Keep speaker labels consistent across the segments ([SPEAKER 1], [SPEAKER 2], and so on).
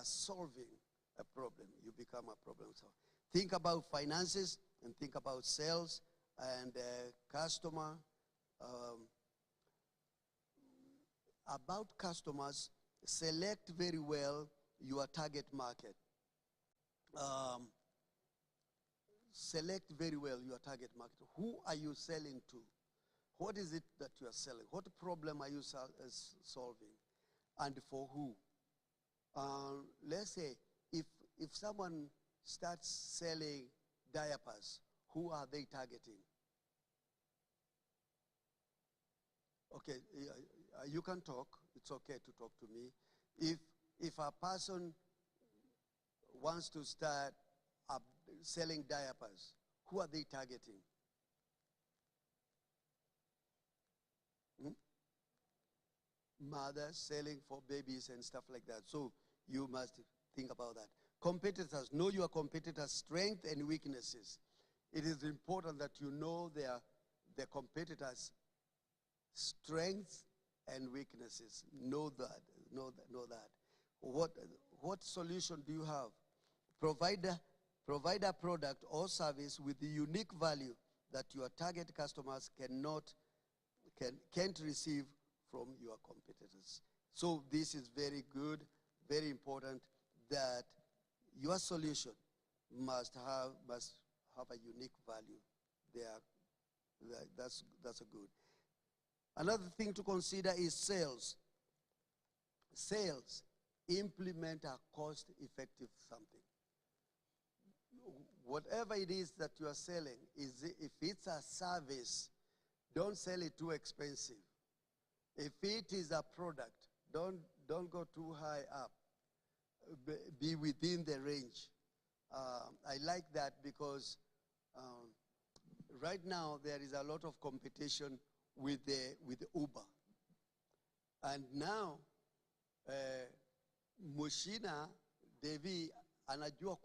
[SPEAKER 1] are solving a problem. You become a problem solver. Think about finances and think about sales and customer. About customers, select very well your target market. Select very well your target market. Who are you selling to? What is it that you are selling? What problem are you solving? And for who? Let's say if someone starts selling diapers, who are they targeting? Okay, you can talk. It's okay to talk to me. If a person wants to start selling diapers, who are they targeting? Mothers selling for babies and stuff like that. So you must think about that. Competitors, know your competitors' strengths and weaknesses. It is important that you know their competitors' strengths and weaknesses. Know that. What solution do you have? Provide a product or service with the unique value that your target customers can't receive from your competitors. So this is very good, very important, that your solution must have a unique value. That's a good. Another thing to consider is sales. Sales. Implement a cost-effective something. Whatever it is that you are selling, if it's a service, don't sell it too expensive. If it is a product, don't go too high up. Be within the range. I like that because right now there is a lot of competition with Uber. And now, Mushina Devi anajua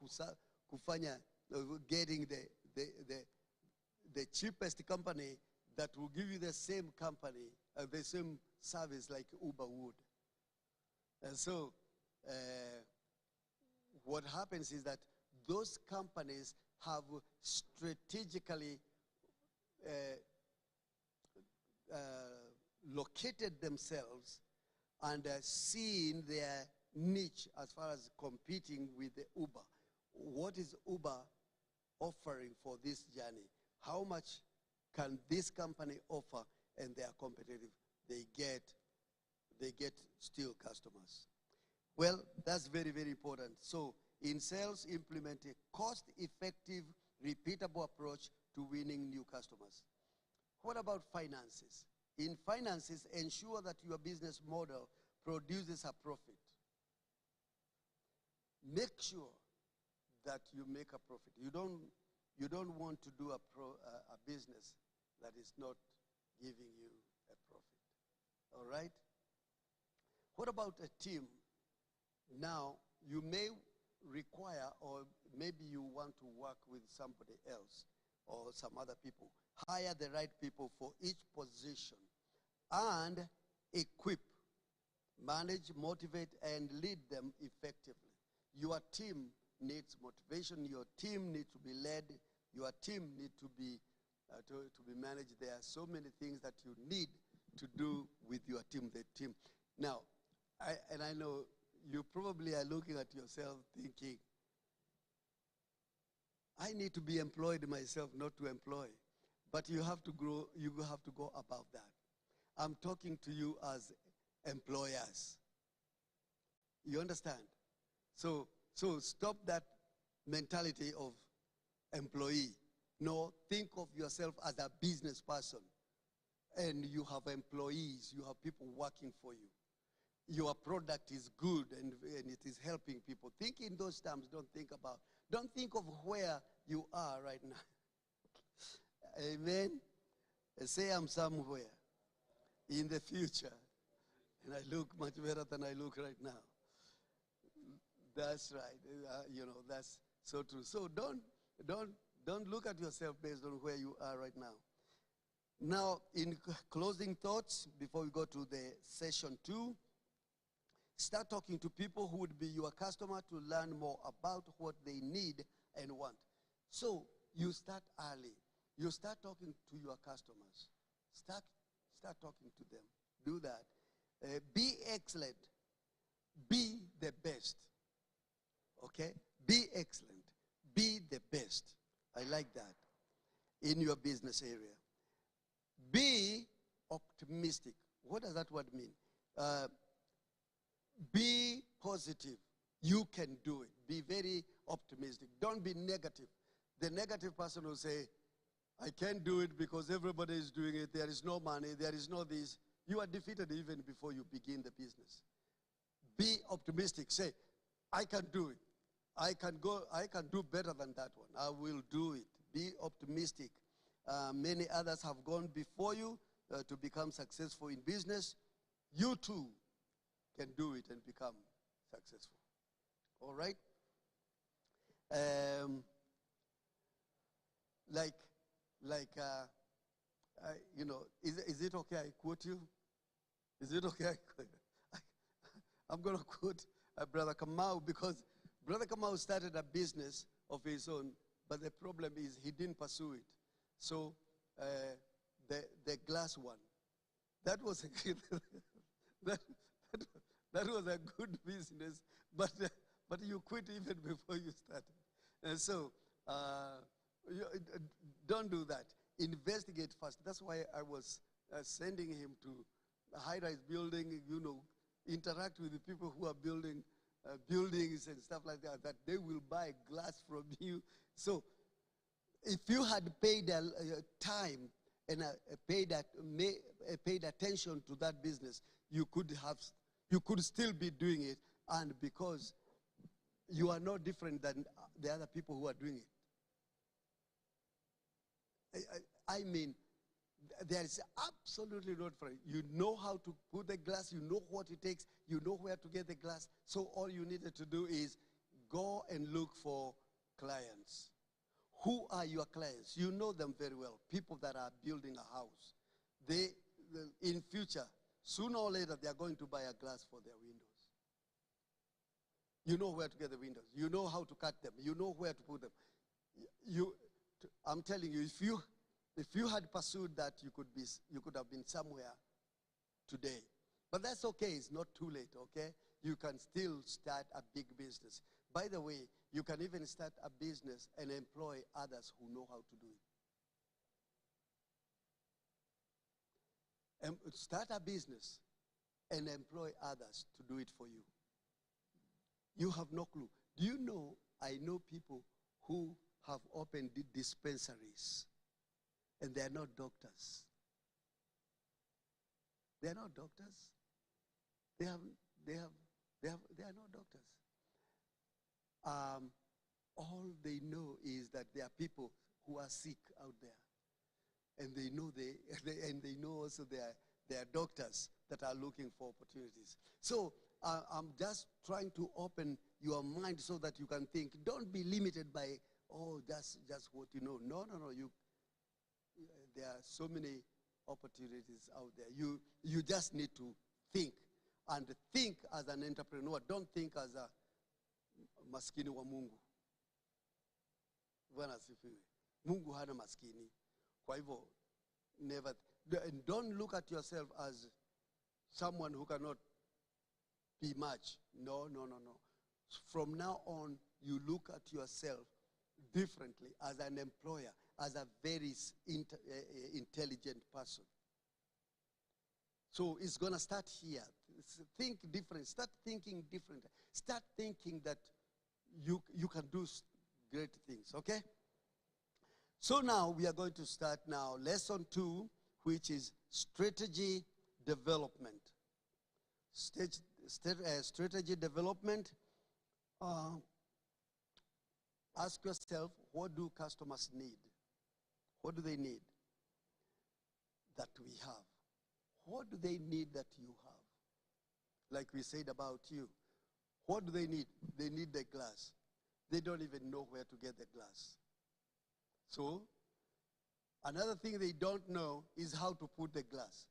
[SPEAKER 1] kufanya getting the cheapest company that will give you the same company, the same service like Uber would. And so, what happens is that those companies have strategically located themselves and seen their niche as far as competing with the Uber. What is Uber offering for this journey? How much can this company offer? And they are competitive. They get still customers. Well, that's very, very important. So in sales, implement a cost-effective, repeatable approach to winning new customers. What about finances? In finances, ensure that your business model produces a profit. Make sure that you make a profit. You don't want to do a business that is not giving you a profit. All right? What about a team? Now, you may require, or maybe you want to work with somebody else or some other people. Hire the right people for each position and equip, manage, motivate, and lead them effectively. Your team needs motivation. Your team needs to be led. Your team needs to be managed. There are so many things that you need to do with your team, the team. Now, I know you probably are looking at yourself thinking, I need to be employed myself, not to employ. But you have to grow, you have to go above that. I'm talking to you as employers. You understand? So stop that mentality of employee. No, think of yourself as a business person. And you have employees, you have people working for you. Your product is good and it is helping people. Think in those terms. Don't think of where you are right now. Amen. Say I'm somewhere in the future. And I look much better than I look right now. That's right. That's so true. So don't look at yourself based on where you are right now. Now, in closing thoughts, before we go to the session 2, Start talking to people who would be your customer to learn more about what they need and want. So you start early. You start talking to your customers. Start talking to them. Do that. Be excellent. Be the best. Okay? Be excellent. Be the best. I like that. In your business area. Be optimistic. What does that word mean? Be positive. You can do it. Be very optimistic. Don't be negative. The negative person will say, I can't do it because everybody is doing it. There is no money. There is no this. You are defeated even before you begin the business. Be optimistic. Say, I can do it. I can do better than that one. I will do it. Be optimistic. Many others have gone before you to become successful in business. You too can do it and become successful. All right? Is it okay I quote you? Is it okay? I'm going to quote Brother Kamau, because Brother Kamau started a business of his own, but the problem is he didn't pursue it. So the glass one, that was that was a good business, but you quit even before you started. And so don't do that. Investigate first. That's why I was sending him to a high-rise building, interact with the people who are building buildings and stuff like that they will buy glass from you. So if you had paid time and paid attention to that business, you could still be doing it, and because you are no different than the other people who are doing it. I mean, there is absolutely no difference. You know how to put the glass, you know what it takes, you know where to get the glass. So all you needed to do is go and look for clients. Who are your clients? You know them very well. People that are building a house. In future, sooner or later, they are going to buy a glass for their windows. You know where to get the windows. You know how to cut them. You know where to put them. I'm telling you, if you had pursued that, you could have been somewhere today. But that's okay. It's not too late, okay? You can still start a big business. By the way, you can even start a business and employ others who know how to do it. And start a business and employ others to do it for you. You have no clue. Do you know, I know people who have opened dispensaries, and they are not doctors. They are not doctors. They are not doctors. All they know is that there are people who are sick out there, and they know they know also there are doctors that are looking for opportunities. So I'm just trying to open your mind so that you can think. Don't be limited by just what you know. No. There are so many opportunities out there. You just need to think, and think as an entrepreneur. Don't think as a maskini wa Mungu. Bwana asifiwe. Mungu hana maskini. Kwa hivyo, never. And don't look at yourself as someone who cannot be much. No. From now on, you look at yourself differently as an employer, as a very intelligent person. So it's going to start here. Think different. Start thinking different. Start thinking that you can do great things, okay? So now we are going to start now lesson 2, which is strategy development. Strategy development. Ask yourself, what do customers need? What do they need that we have? What do they need that you have? Like we said about you. What do they need? They need the glass. They don't even know where to get the glass. So, another thing they don't know is how to put the glass.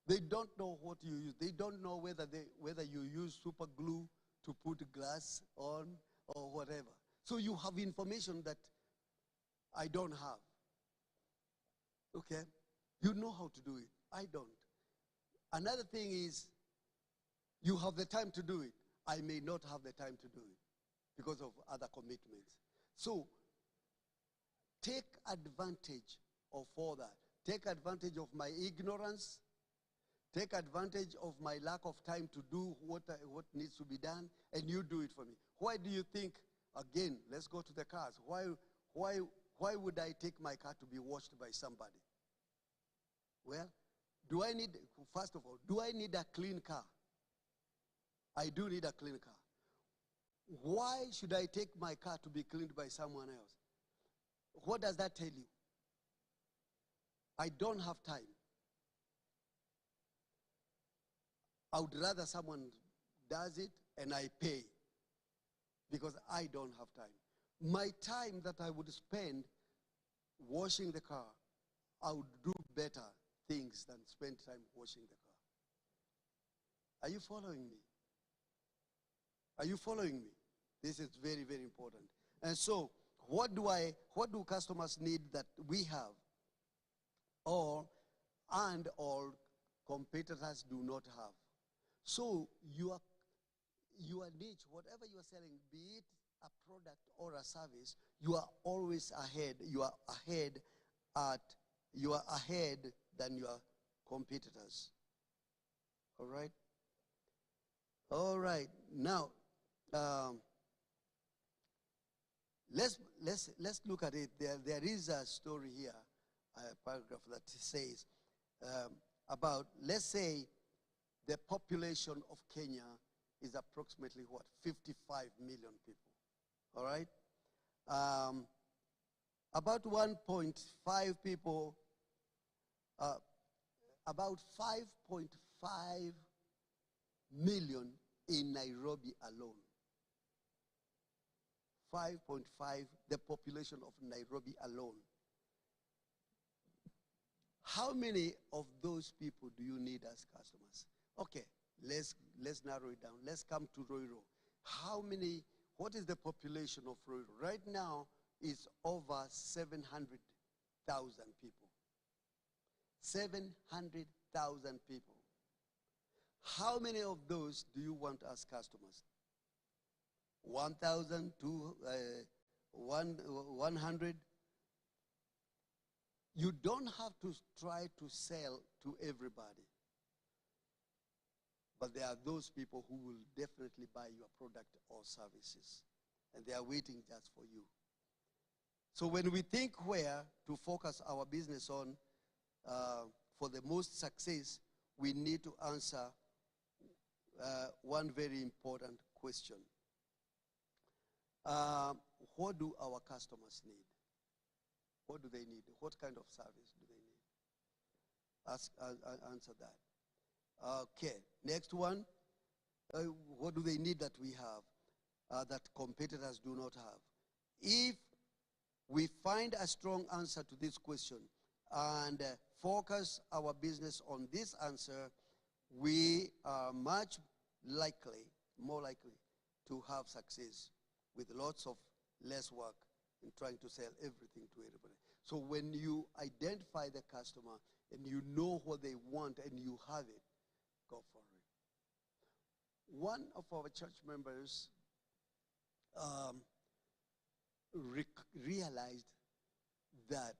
[SPEAKER 1] They don't know what you use. They don't know whether you use super glue to put glass on or whatever. So you have information that I don't have. Okay? You know how to do it. I don't. Another thing is, you have the time to do it. I may not have the time to do it because of other commitments. So, take advantage of all that. Take advantage of my ignorance. Take advantage of my lack of time to do what needs to be done, and you do it for me. Why do you think, again, let's go to the cars. Why would I take my car to be washed by somebody? Well, first of all, do I need a clean car? I do need a clean car. Why should I take my car to be cleaned by someone else? What does that tell you? I don't have time. I would rather someone does it and I pay because I don't have time. My time that I would spend washing the car, I would do better things than spend time washing the car. Are you following me? Are you following me? This is very, very important. And so, what do customers need that we have? Or competitors do not have? So, your niche, whatever you are selling, be it a product or a service, you are always ahead. You are ahead than your competitors. All right? All right. Now, let's look at it. There is a story here, a paragraph that says about, let's say, the population of Kenya is approximately what? 55 million people. All right? About 1.5 people, about 5.5 million in Nairobi alone. 5.5, the population of Nairobi alone. How many of those people do you need as customers? Okay, let's narrow it down. Let's come to Ruiru. What is the population of Ruiru? Right now, it's over 700,000 people. 700,000 people. How many of those do you want as customers? 1,000, 100? You don't have to try to sell to everybody. But there are those people who will definitely buy your product or services. And they are waiting just for you. So when we think where to focus our business on for the most success, we need to answer one very important question. What do our customers need? What do they need? What kind of service do they need? Answer that. Okay, next one. What do they need that we have, that competitors do not have? If we find a strong answer to this question and focus our business on this answer, we are much more likely to have success with lots of less work in trying to sell everything to everybody. So when you identify the customer and you know what they want and you have it, go for it. One of our church members realized that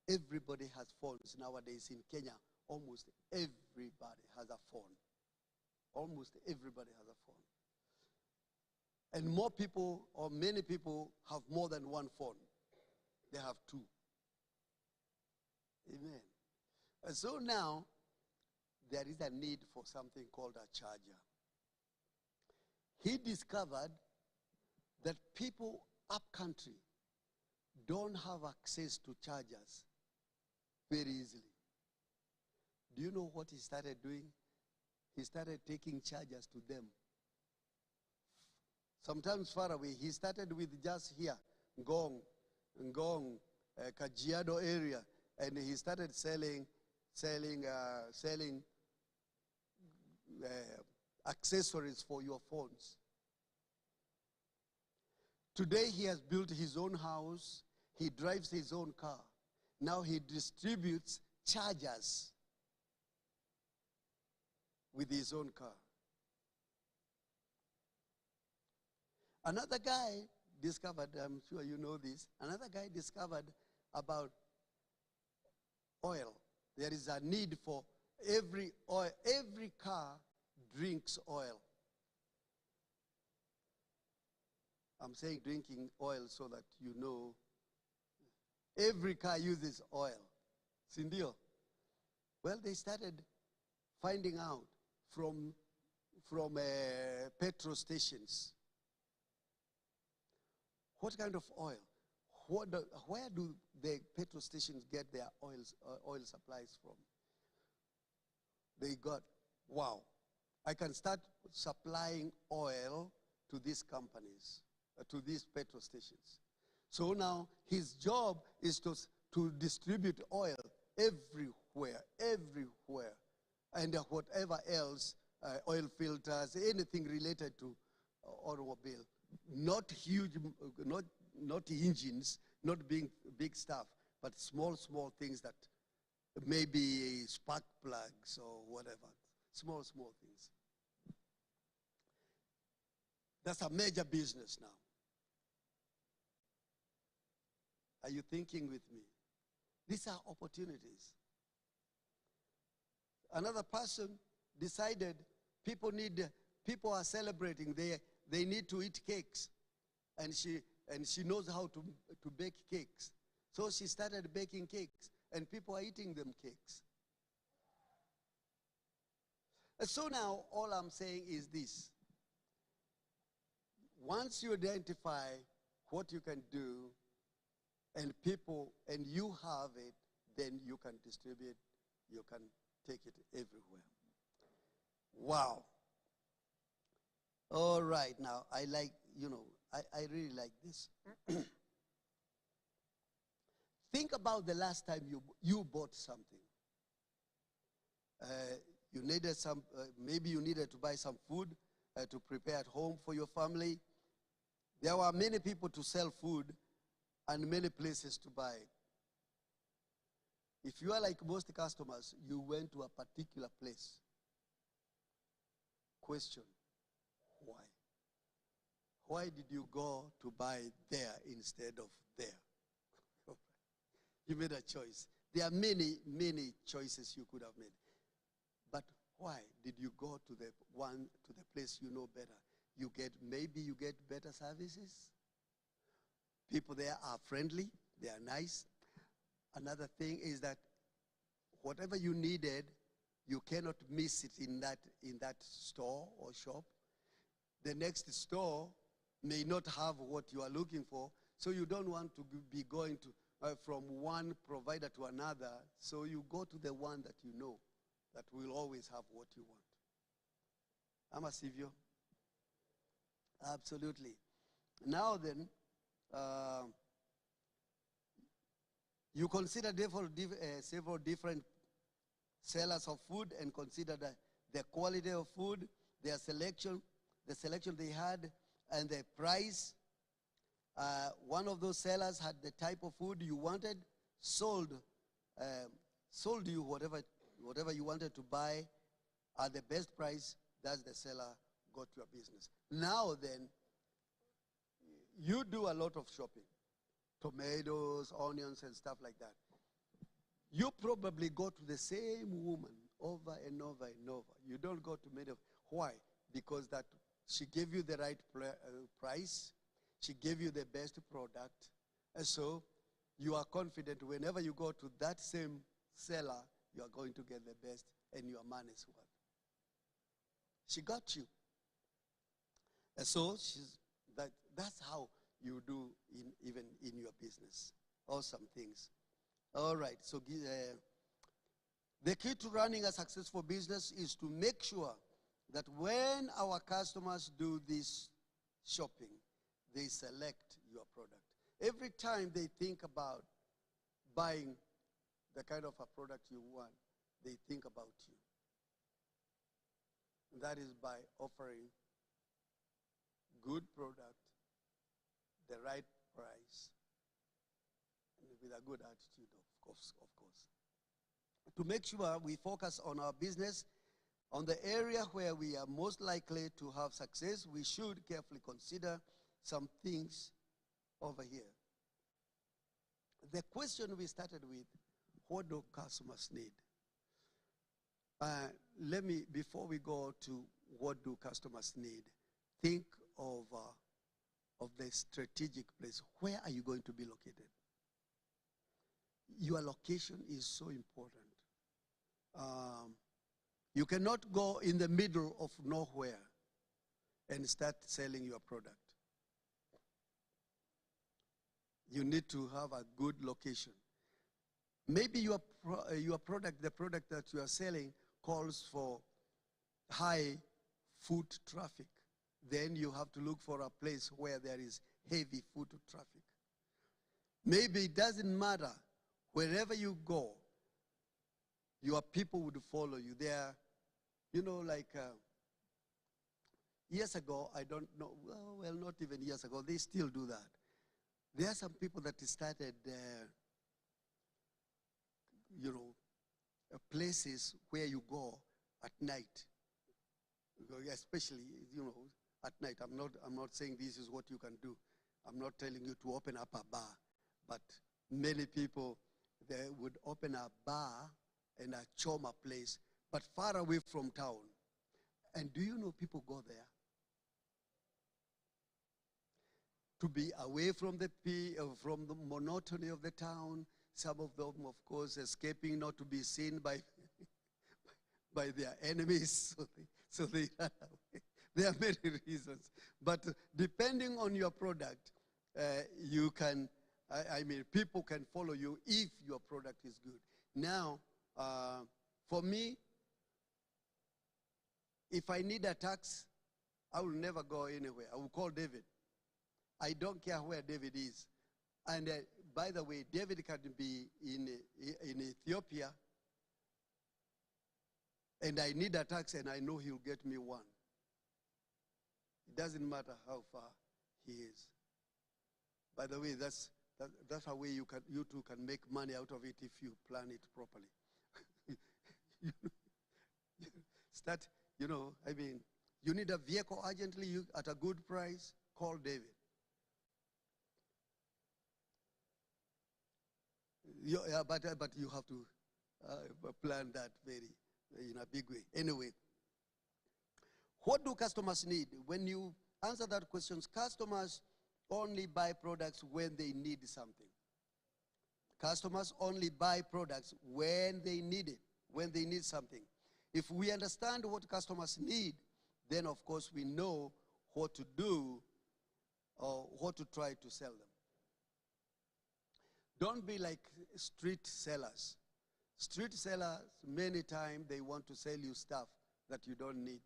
[SPEAKER 1] everybody has phones nowadays in Kenya. Almost everybody has a phone. Almost everybody has a phone. And more people, or many people, have more than one phone. They have two. Amen. And so now, there is a need for something called a charger. He discovered that people up country don't have access to chargers very easily. Do you know what he started doing? He started taking chargers to them. Sometimes far away. He started with just here, Ngong, Kajiado area, and he started selling selling accessories for your phones. Today he has built his own house. He drives his own car. Now he distributes chargers with his own car. Another guy discovered, I'm sure you know this, another guy discovered about oil. There is a need for every oil. Every car drinks oil. I'm saying drinking oil so that you know every car uses oil. Sindio? Well, they started finding out from petrol stations. What kind of oil? Where do the petrol stations get their oil supplies from? They got, wow, I can start supplying oil to these companies, to these petrol stations. So now his job is to distribute oil everywhere, and whatever else, oil filters, anything related to automobile. Not huge, not engines, not big stuff, but small things that maybe spark plugs or whatever. Small things. That's a major business now. Are you thinking with me? These are opportunities. Another person decided people are celebrating. They need to eat cakes. And she knows how to bake cakes. So she started baking cakes. And people are eating them cakes. And so now all I'm saying is this. Once you identify what you can do and you have it, then you can distribute, you can take it everywhere. Wow. All right, now, I like, I really like this. Think about the last time you bought something. You needed maybe you needed to buy some food to prepare at home for your family. There were many people to sell food and many places to buy it. If you are like most customers, you went to a particular place. Question, why? Why did you go to buy there instead of there? You made a choice. There are many choices you could have made. But why did you go to the place you know better? Maybe you get better services. People there are friendly, they are nice. Another thing is that whatever you needed, you cannot miss it in that store or shop. The next store may not have what you are looking for, so you don't want to be going from one provider to another, so you go to the one that you know that will always have what you want. Ama sivyo? Absolutely. Now then, you consider several different sellers of food and consider the quality of food, their selection, the selection they had, and the price. One of those sellers had the type of food you wanted, sold you whatever you wanted to buy at the best price. That's the seller got your business. Now then, you do a lot of shopping. Tomatoes, onions, and stuff like that. You probably go to the same woman over and over and over. You don't go to many of. Why? Because that she gave you the right price. She gave you the best product. And so you are confident whenever you go to that same seller, you are going to get the best and your money's worth. She got you. And so that's how you do even in your business. Awesome things. All right, so the key to running a successful business is to make sure that when our customers do this shopping, they select your product. Every time they think about buying the kind of a product you want, they think about you. And that is by offering good product, the right price, and with a good attitude, of course. To make sure we focus on our business, on the area where we are most likely to have success, we should carefully consider some things over here. The question we started with, what do customers need? Before we go to what do customers need, think of the strategic place. Where are you going to be located? Your location is so important. You cannot go in the middle of nowhere and start selling your product. You need to have a good location. Maybe your product, the product that you are selling, calls for high foot traffic. Then you have to look for a place where there is heavy foot traffic. Maybe it doesn't matter. Wherever you go, your people would follow you. They are, years ago, I don't know, well, not even years ago, they still do that. There are some people that started, places where you go at night, especially, at night. I'm not saying this is what you can do. I'm not telling you to open up a bar, but many people, they would open a bar and a choma place, but far away from town. And do you know people go there? To be away from the monotony of the town. Some of them, of course, escaping not to be seen by their enemies. So they run away. There are many reasons. But depending on your product, you can, people can follow you if your product is good. Now, for me, if I need a tax, I will never go anywhere. I will call David. I don't care where David is. And by the way, David can be in Ethiopia, and I need a tax, and I know he'll get me one. It doesn't matter how far he is. By the way, that's a way you two can make money out of it if you plan it properly. You need a vehicle urgently at a good price, call David. But you have to plan that in a big way. Anyway, what do customers need? When you answer that question, customers only buy products when they need something. Customers only buy products when they need it, when they need something. If we understand what customers need, then of course we know what to do or what to try to sell them. Don't be like street sellers. Street sellers, many times they want to sell you stuff that you don't need.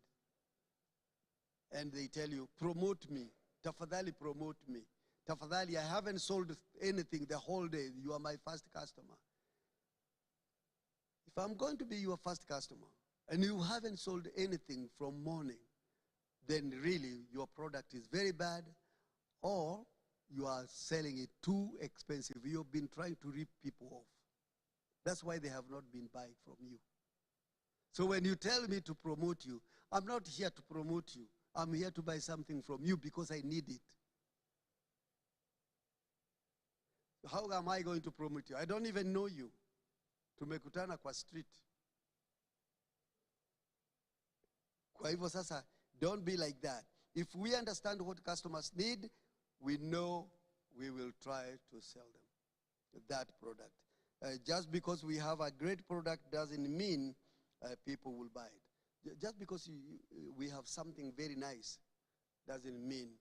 [SPEAKER 1] And they tell you, promote me. Tafadhali, promote me. Tafadhali, I haven't sold anything the whole day. You are my first customer. If I'm going to be your first customer, and you haven't sold anything from morning, then really your product is very bad, or you are selling it too expensive. You've been trying to rip people off. That's why they have not been buying from you. So when you tell me to promote you, I'm not here to promote you. I'm here to buy something from you because I need it. How am I going to promote you? I don't even know you. Tumekutana kwa street. Kwa hivyo sasa, don't be like that. If we understand what customers need, we know we will try to sell them that product. Just because we have a great product doesn't mean people will buy it. Just because we have something very nice doesn't mean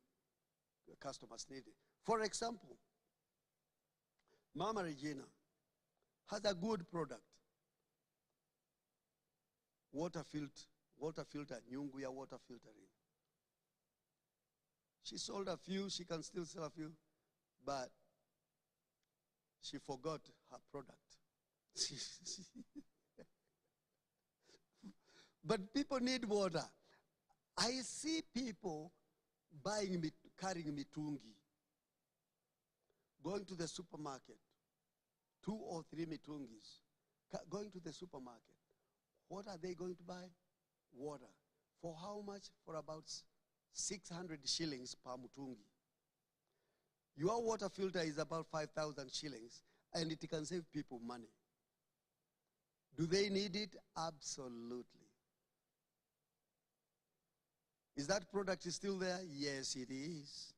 [SPEAKER 1] customers need it. For example, Mama Regina has a good product. Water filter, Nyungu ya water filtering. She sold a few, she can still sell a few, but she forgot her product. But people need water. I see people carrying mitungi, going to the supermarket, 2 or 3 mitungis, going to the supermarket. What are they going to buy? Water. For how much? For about 600 shillings per mutungi. Your water filter is about 5,000 shillings, and it can save people money. Do they need it? Absolutely. Is that product still there? Yes, it is.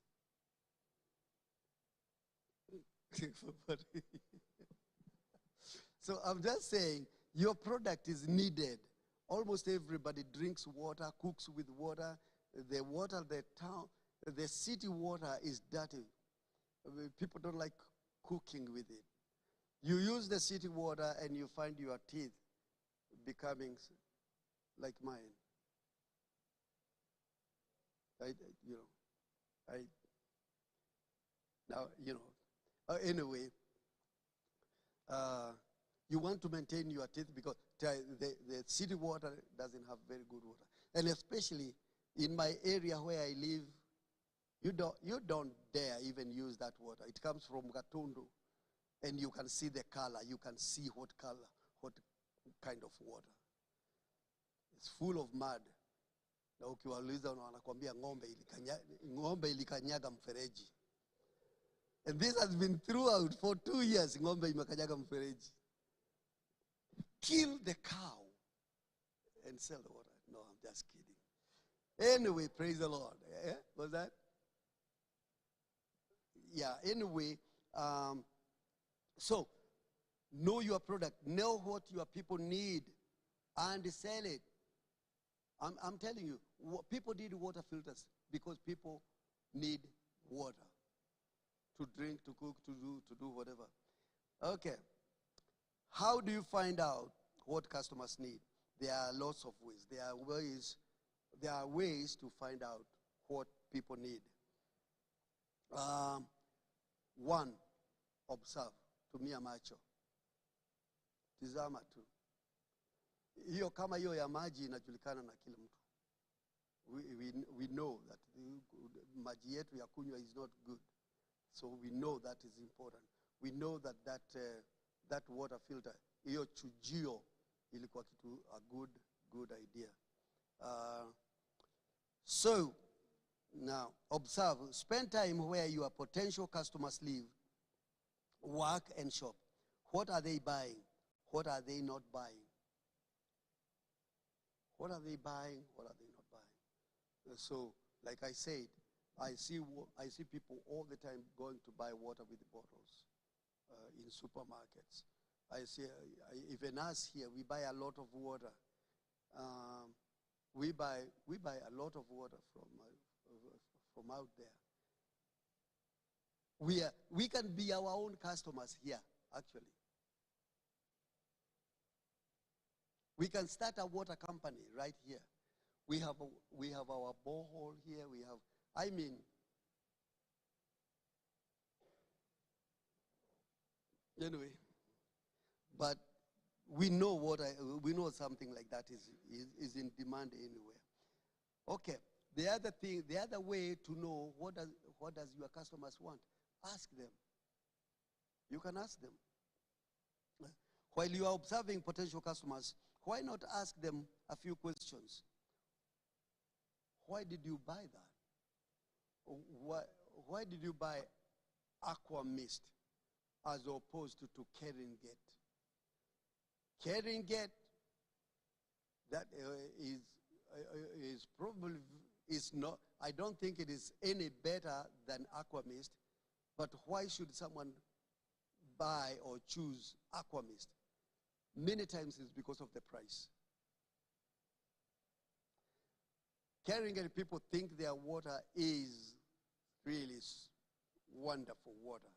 [SPEAKER 1] So I'm just saying, your product is needed. Almost everybody drinks water, cooks with water. The city water is dirty. People don't like cooking with it. You use the city water and you find your teeth becoming like mine. Anyway, you want to maintain your teeth because the city water doesn't have very good water. And especially in my area where I live, you don't dare even use that water. It comes from Gatundu, and you can see the color. You can see what color, what kind of water. It's full of mud. Na ukiwauliza wanakuambia ng'ombe ilikanyaga mfereji. And this has been throughout for 2 years. Ng'ombe imekanyaga mfereji. Kill the cow and sell the water. No, I'm just kidding. Anyway, praise the Lord. Yeah, was that? Yeah, anyway, so know your product. Know what your people need and sell it. I'm telling you, people need water filters because people need water to drink, to cook, to do whatever. Okay. How do you find out what customers need? There are lots of ways. There are ways to find out what people need. One, observe. Tumia macho. Tizama tu. Hiyo kama hiyo ya maji inajulikana na kila mtu. We know that maji yetu ya kunywa is not good. So we know that is important. We know that water filter, hiyo chujio ilikuwa a good idea. So now observe, spend time where your potential customers live, work and shop. What are they buying? What are they not buying? What are they buying? What are they not buying? So, like I said, I see people all the time going to buy water with the bottles in supermarkets. I see, even us here, we buy a lot of water. We buy a lot of water from out there. We can be our own customers here, actually. We can start a water company right here. We have our borehole here. Anyway, but we know something like that is in demand anywhere. Okay, the other way to know what does your customers want, ask them. You can ask them. While you are observing potential customers, why not ask them a few questions? Why did you buy that? Why did you buy Aqua Mist as opposed to Keringet? Keringet, that is probably not. I don't think it is any better than Aqua Mist. But why should someone buy or choose Aqua Mist? Many times it's because of the price. Keringet people think their water is really wonderful water.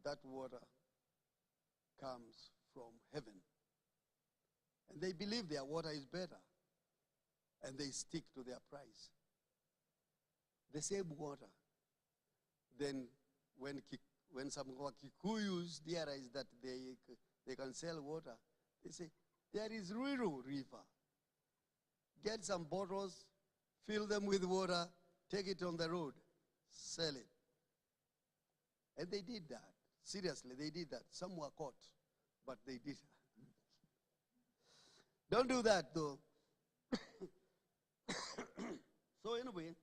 [SPEAKER 1] That water comes from heaven. And they believe their water is better. And they stick to their price. The same water. Then when some Kikuyus realize that they can sell water, they say, There is Ruiru River. Get some bottles, fill them with water, take it on the road, sell it. And they did that. Seriously, they did that. Some were caught, but they did. Don't do that, though. So anyway,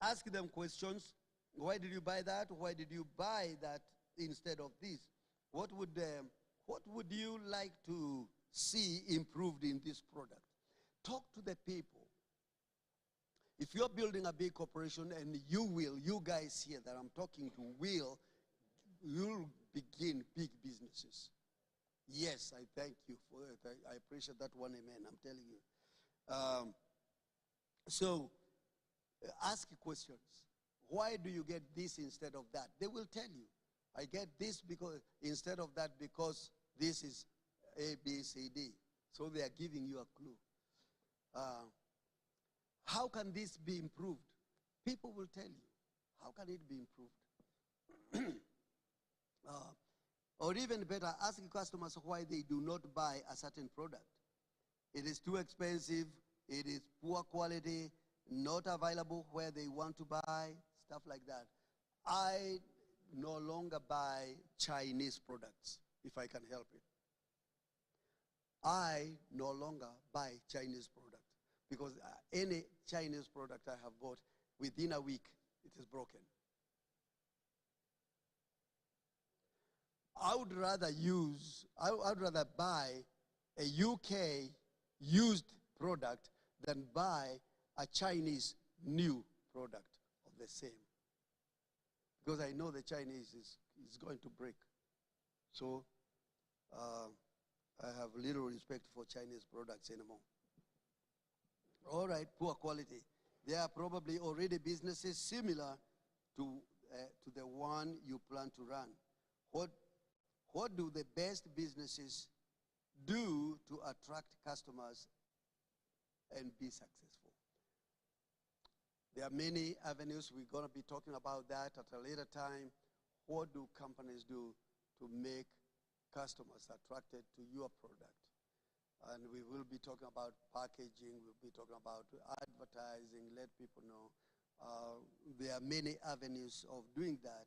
[SPEAKER 1] ask them questions. Why did you buy that? Why did you buy that instead of this? What would you like to see improved in this product? Talk to the people. If you're building a big corporation, and you guys here that I'm talking to you'll begin big businesses. Yes, I thank you for it. I appreciate that one, amen. I'm telling you. So, ask questions. Why do you get this instead of that? They will tell you. I get this because instead of that because this is A, B, C, D. So they are giving you a clue. How can this be improved? People will tell you. How can it be improved? Or even better, ask customers why they do not buy a certain product. It is too expensive. It is poor quality, not available where they want to buy, stuff like that. I no longer buy Chinese products, if I can help it. I no longer buy Chinese products because any Chinese product I have bought, within a week, it is broken. I would rather buy a UK used product than buy a Chinese new product of the same. Because I know the Chinese is going to break. So I have little respect for Chinese products anymore. All right, poor quality. There are probably already businesses similar to the one you plan to run. What do the best businesses do to attract customers and be successful? There are many avenues. We're going to be talking about that at a later time. What do companies do to make customers attracted to your product? And we will be talking about packaging. We'll be talking about advertising, let people know. There are many avenues of doing that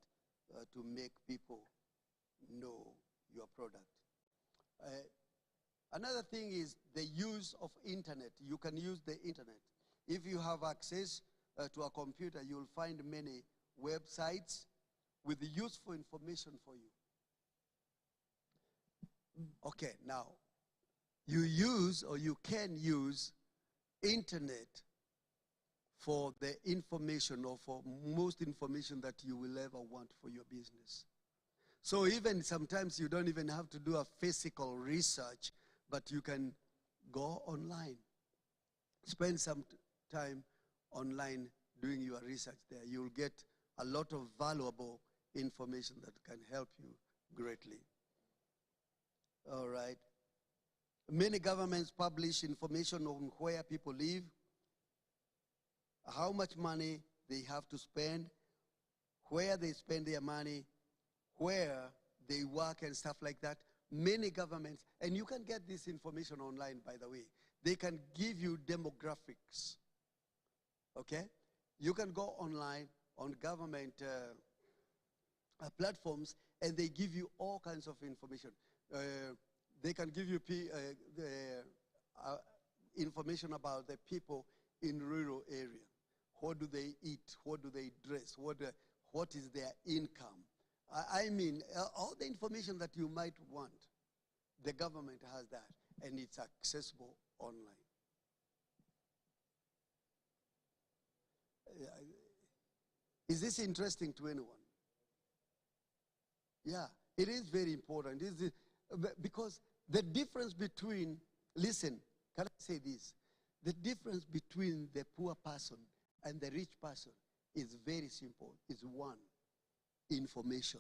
[SPEAKER 1] to make people know your product. Another thing is the use of internet. You can use the internet. If you have access to a computer, you'll find many websites with useful information for you. Okay, now, you can use internet for the information or for most information that you will ever want for your business. So even sometimes you don't even have to do a physical research, but you can go online. Spend some time online doing your research there. You'll get a lot of valuable information that can help you greatly. All right. Many governments publish information on where people live, how much money they have to spend, where they spend their money, where they work and stuff like that. Many governments, and you can get this information online, by the way. They can give you demographics, okay? You can go online on government platforms, and they give you all kinds of information. They can give you information about the people in rural area. What do they eat? What do they dress? What is their income? I mean, all the information that you might want, the government has that, and it's accessible online. Is this interesting to anyone? Yeah, it is very important. Because the difference between, listen, can I say this? The difference between the poor person and the rich person is very simple. It's one. Information.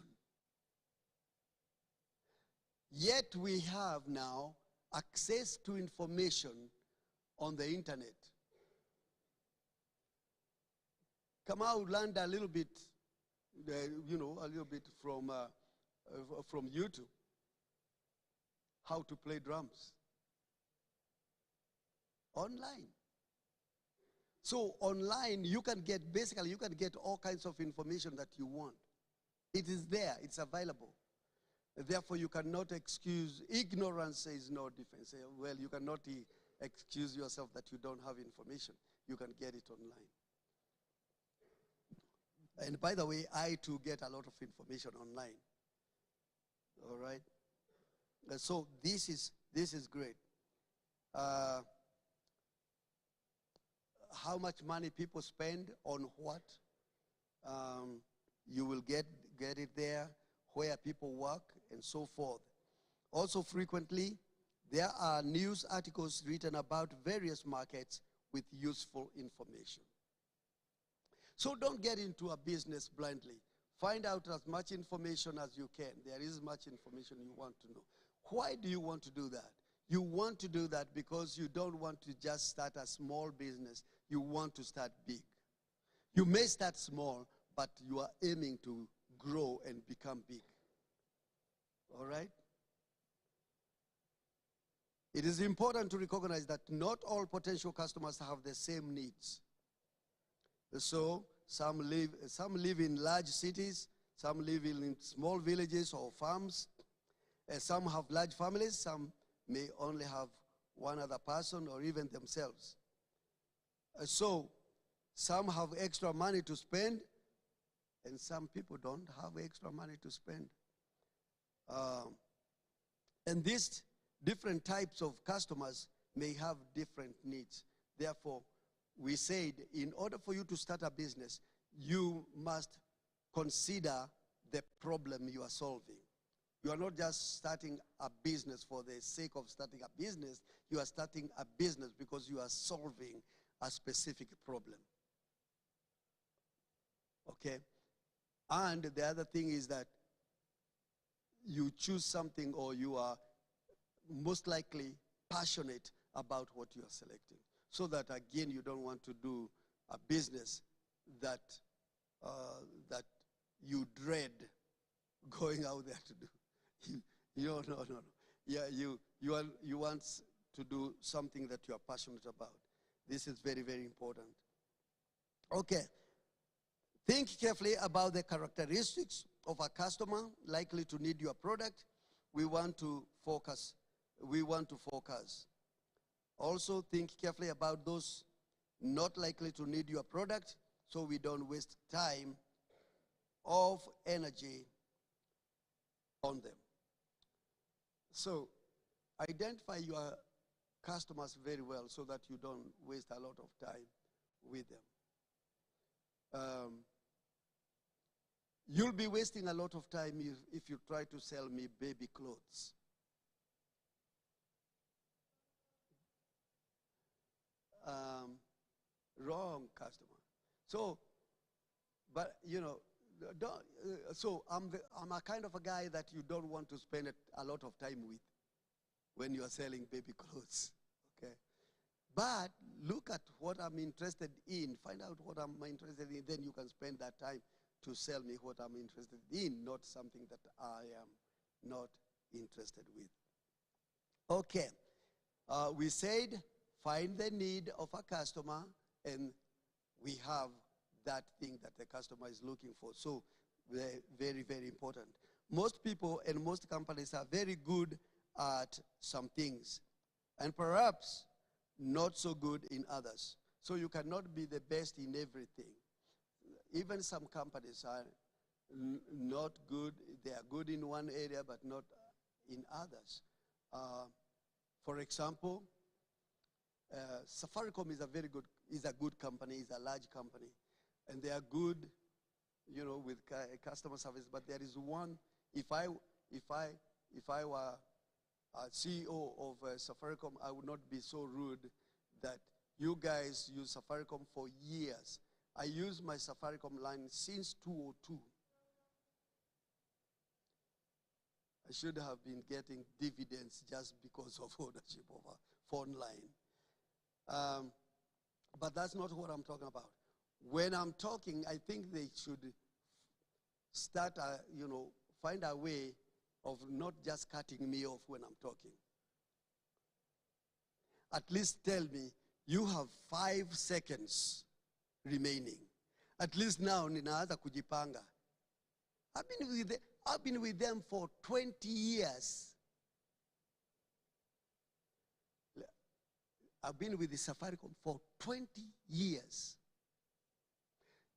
[SPEAKER 1] Yet we have now access to information on the internet. Come out, learn a little bit, a little bit from YouTube. how to play drums. Online. So online, you can get all kinds of information that you want. It is there, it's available. Therefore, you cannot excuse, ignorance is no difference. Well, you cannot excuse yourself that you don't have information. You can get it online. And by the way, I too get a lot of information online. All right? So this is great. How much money people spend on what? You will get it there, where people work, and so forth. Also, frequently, there are news articles written about various markets with useful information. So don't get into a business blindly. Find out as much information as you can. There is much information you want to know. Why do you want to do that? You want to do that because you don't want to just start a small business. You want to start big. You may start small, but you are aiming to grow and become big. All right? It is important to recognize that not all potential customers have the same needs. So some live in large cities, some live in small villages or farms, some have large families, some may only have one other person or even themselves. So some have extra money to spend, and some people don't have extra money to spend. And these different types of customers may have different needs. Therefore, we said in order for you to start a business, you must consider the problem you are solving. You are not just starting a business for the sake of starting a business. You are starting a business because you are solving a specific problem. Okay? And the other thing is that you choose something, or you are most likely passionate about what you are selecting. So that, again, you don't want to do a business that you dread going out there to do. No. Yeah, you want to do something that you are passionate about. This is very, very important. Okay. Think carefully about the characteristics of a customer likely to need your product. We want to focus. Also, think carefully about those not likely to need your product, so we don't waste time or energy on them. So, identify your customers very well so that you don't waste a lot of time with them. You'll be wasting a lot of time if you try to sell me baby clothes. Wrong customer. So, but so I'm a kind of a guy that you don't want to spend a lot of time with when you are selling baby clothes. Okay, but look at what I'm interested in. Find out what I'm interested in. Then you can spend that time to sell me what I'm interested in, not something that I am not interested with. Okay, we said find the need of a customer, and we have that thing that the customer is looking for. So very, very important. Most people and most companies are very good at some things, and perhaps not so good in others. So you cannot be the best in everything. Even some companies are not good. They are good in one area, but not in others. For example, Safaricom is a good company, is a large company, and they are good, with customer service. But there is one. If I were a CEO of Safaricom, I would not be so rude that you guys use Safaricom for years. I use my Safaricom line since 2002. I should have been getting dividends just because of ownership of a phone line. But that's not what I'm talking about. When I'm talking, I think they should start, find a way of not just cutting me off when I'm talking. At least tell me, you have 5 seconds remaining. At least now, ninaanza kujipanga. I've been with them for 20 years. I've been with the Safaricom for 20 years.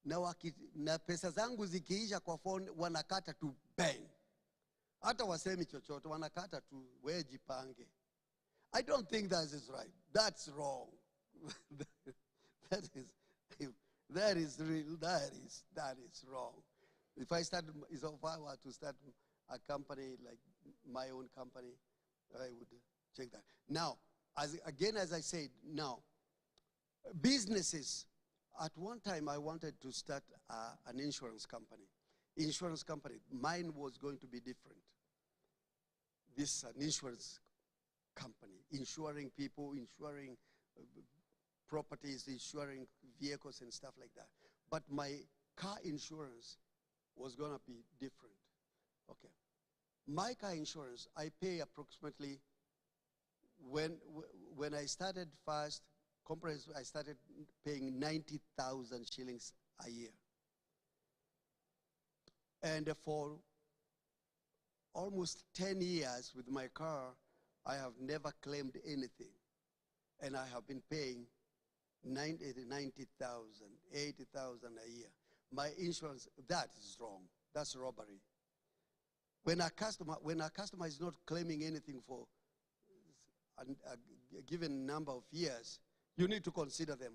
[SPEAKER 1] Na pesa zangu zikiisha kwa phone, wanakata tu bang. Hata wasemi chochote, wanakata tu, we jipange. I don't think that is right. That's wrong. that is real. That is wrong. If I were to start a company like my own company, I would check that. Now, as I said, now, businesses. At one time, I wanted to start an insurance company. Mine was going to be different. This is an insurance company, insuring people, insuring properties, insuring vehicles and stuff like that. But my car insurance was going to be different. Okay. My car insurance, I pay approximately, when I started first, comprehensive, I started paying 90,000 shillings a year. And for almost 10 years with my car, I have never claimed anything. And I have been paying 90,000, 80,000 a year. My insurance, that is wrong. That's robbery. When a customer is not claiming anything for a given number of years, you need to consider them.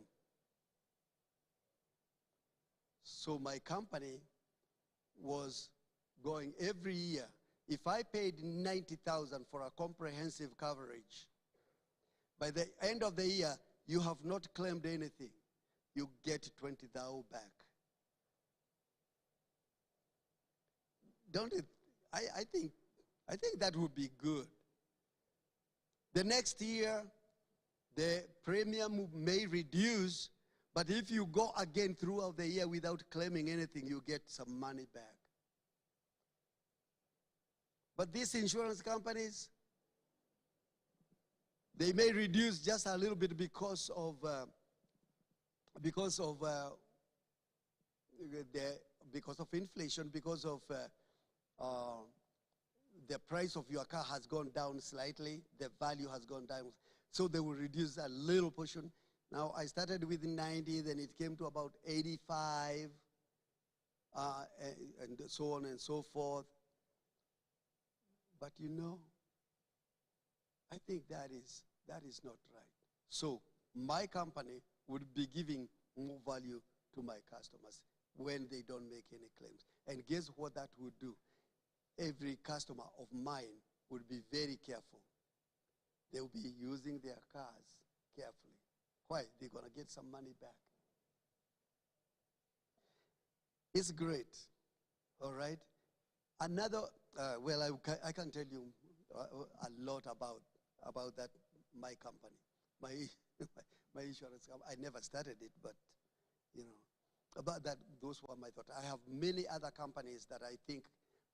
[SPEAKER 1] So my company was going every year. If I paid 90,000 for a comprehensive coverage, by the end of the year, you have not claimed anything. You get 20,000 back. Don't it? I think that would be good. The next year, the premium may reduce, but if you go again throughout the year without claiming anything, you get some money back. But these insurance companies, they may reduce just a little bit because of inflation, because of the price of your car has gone down slightly, the value has gone down. So they will reduce a little portion. Now, I started with 90, then it came to about 85, and so on and so forth. But you know, I think that is not right. So my company would be giving more value to my customers when they don't make any claims. And guess what that would do? Every customer of mine would be very careful. They will be using their cars carefully. Why? They're going to get some money back. It's great. All right? Another, I can tell you a lot about that, my company, my insurance company. I never started it, but, you know, about that, those were my thoughts. I have many other companies that I think,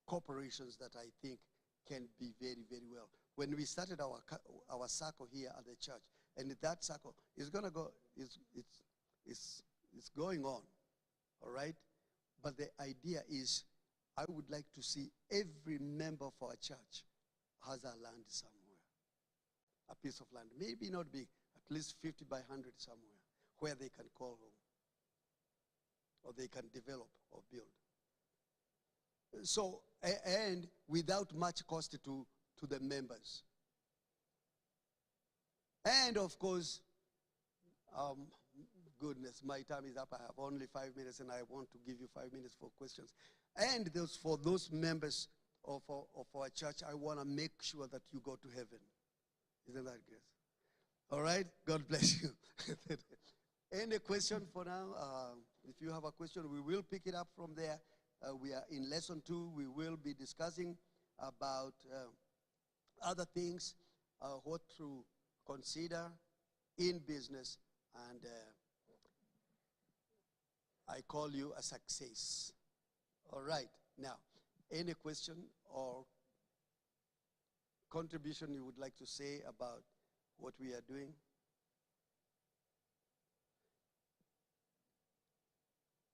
[SPEAKER 1] corporations that I think can be very, very well. When we started our circle here at the church, and that circle is going to go, it's going on, all right? But the idea is, I would like to see every member of our church has a land somewhere, a piece of land, maybe not big, at least 50 by 100 somewhere, where they can call home, or they can develop or build. So, and without much cost to the members. And of course, goodness, my time is up. I have only 5 minutes, and I want to give you 5 minutes for questions. And for those members of our church, I want to make sure that you go to heaven. Isn't that good? All right? God bless you. Any question for now? If you have a question, we will pick it up from there. We are in lesson 2. We will be discussing about other things, what to consider in business, and I call you a success. All right. Now, any question or contribution you would like to say about what we are doing?